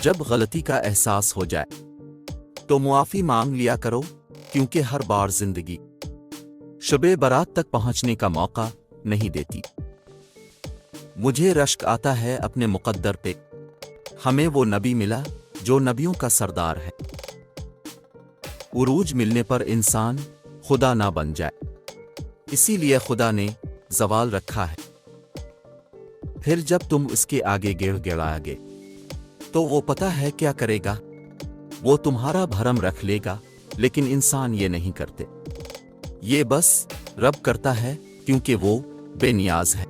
جب غلطی کا احساس ہو جائے تو معافی مانگ لیا کرو، کیونکہ ہر بار زندگی شب برات تک پہنچنے کا موقع نہیں دیتی۔ مجھے رشک آتا ہے اپنے مقدر پہ، ہمیں وہ نبی ملا جو نبیوں کا سردار ہے۔ عروج ملنے پر انسان خدا نہ بن جائے، اسی لیے خدا نے زوال رکھا ہے۔ پھر جب تم اس کے آگے گڑ گڑائے گے تو وہ پتہ ہے کیا کرے گا، وہ تمہارا بھرم رکھ لے گا، لیکن انسان یہ نہیں کرتے، یہ بس رب کرتا ہے کیونکہ وہ بے نیاز ہے۔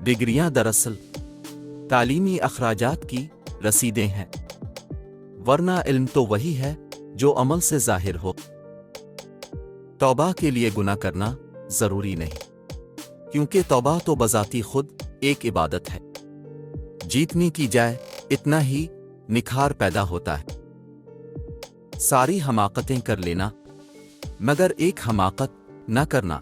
ڈگریاں دراصل تعلیمی اخراجات کی رسیدیں ہیں، ورنہ علم تو وہی ہے جو عمل سے ظاہر ہو۔ توبہ کے لیے گناہ کرنا ضروری نہیں، کیونکہ توبہ تو بذاتی خود ایک عبادت ہے۔ جیتنے کی جائے اتنا ہی نکھار پیدا ہوتا ہے۔ ساری حماقتیں کر لینا مگر ایک حماقت نہ کرنا۔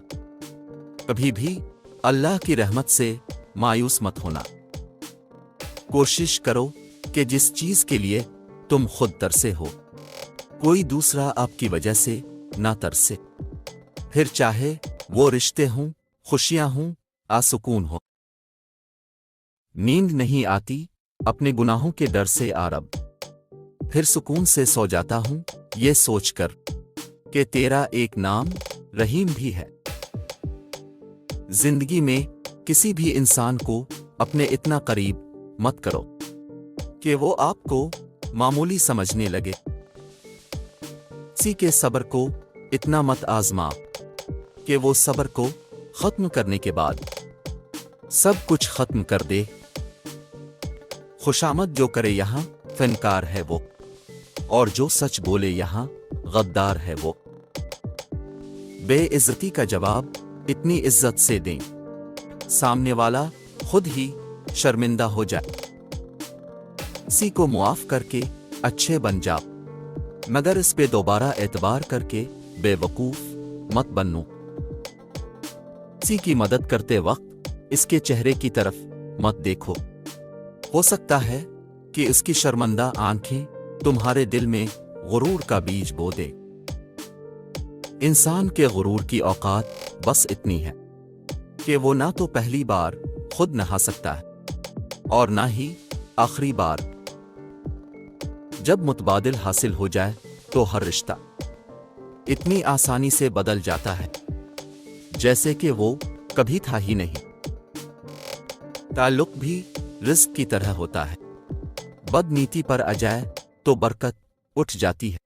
کبھی بھی اللہ کی رحمت سے مایوس مت ہونا۔ کوشش کرو کہ جس چیز کے لیے تم خود ترسے ہو، کوئی دوسرا آپ کی وجہ سے نہ ترسے، پھر چاہے وہ رشتے ہوں، خوشیاں ہوں، آسکون ہو۔ نیند نہیں آتی اپنے گناہوں کے ڈر سے آرب، پھر سکون سے سو جاتا ہوں یہ سوچ کر کہ تیرا ایک نام رحیم بھی ہے۔ زندگی میں کسی بھی انسان کو اپنے اتنا قریب مت کرو کہ وہ آپ کو معمولی سمجھنے لگے۔ کسی کے صبر کو اتنا مت آزما کہ وہ صبر کو ختم کرنے کے بعد سب کچھ ختم کر دے۔ خوشامد جو کرے یہاں فنکار ہے وہ، اور جو سچ بولے یہاں غدار ہے وہ۔ بے عزتی کا جواب اتنی عزت سے دیں سامنے والا خود ہی شرمندہ ہو جائے۔ کسی کو معاف کر کے اچھے بن جاؤ، مگر اس پہ دوبارہ اعتبار کر کے بے وقوف مت بنو۔ کسی کی مدد کرتے وقت اس کے چہرے کی طرف مت دیکھو، ہو سکتا ہے کہ اس کی شرمندہ آنکھیں تمہارے دل میں غرور کا بیج بو دے۔ انسان کے غرور کی اوقات بس اتنی ہے کہ وہ نہ تو پہلی بار خود نہا سکتا ہے اور نہ ہی آخری بار۔ جب متبادل حاصل ہو جائے تو ہر رشتہ اتنی آسانی سے بدل جاتا ہے جیسے کہ وہ کبھی تھا ہی نہیں۔ تعلق بھی رزق کی طرح ہوتا ہے، بد نیتی پر آ جائے تو برکت اٹھ جاتی ہے۔